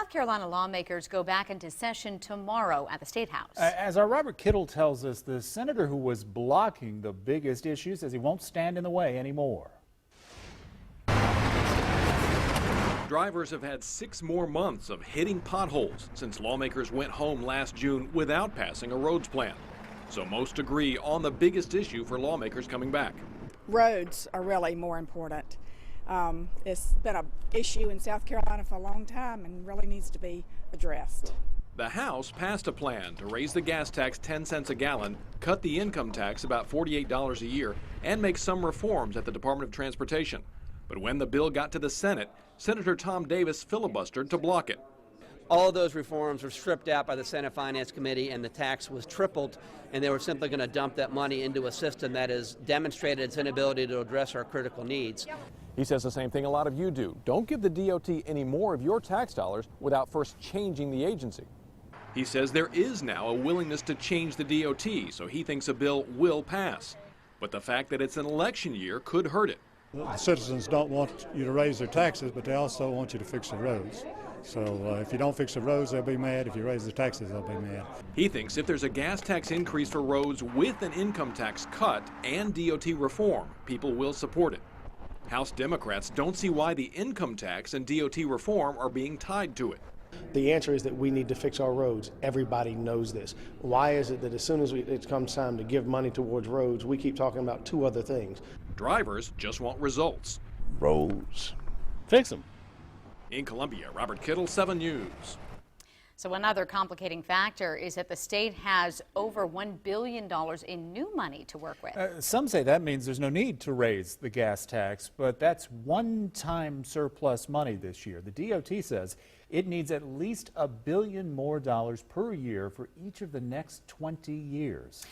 South Carolina lawmakers go back into session tomorrow at the State House. As our Robert Kittle tells us, the senator who was blocking the biggest issue says he won't stand in the way anymore. Drivers have had 6 more months of hitting potholes since lawmakers went home last June without passing a roads plan. So most agree on the biggest issue for lawmakers coming back. Roads are really more important. It's been an issue in South Carolina for a long time and really needs to be addressed. The House passed a plan to raise the gas tax 10 cents a gallon, cut the income tax about $48 a year, and make some reforms at the Department of Transportation. But when the bill got to the Senate, Senator Tom Davis filibustered to block it. All of those reforms were stripped out by the Senate Finance Committee, and the tax was tripled, and they were simply going to dump that money into a system that has demonstrated its inability to address our critical needs. He says the same thing a lot of you do. Don't give the DOT any more of your tax dollars without first changing the agency. He says there is now a willingness to change the DOT, so he thinks a bill will pass. But the fact that it's an election year could hurt it. The citizens don't want you to raise their taxes, but they also want you to fix the roads. So if you don't fix the roads, they'll be mad. If you raise the taxes, they'll be mad. He thinks if there's a gas tax increase for roads with an income tax cut and DOT reform, people will support it. House Democrats don't see why the income tax and DOT reform are being tied to it. The answer is that we need to fix our roads. Everybody knows this. Why is it that as soon as it comes time to give money towards roads, we keep talking about 2 other things? Drivers just want results. Roads. Fix them. In Columbia, Robert Kittle, 7 News. So another complicating factor is that the state has over $1 billion in new money to work with. Some say that means there's no need to raise the gas tax, but that's one-time surplus money this year. The DOT says it needs at least $1 billion more per year for each of the next 20 years.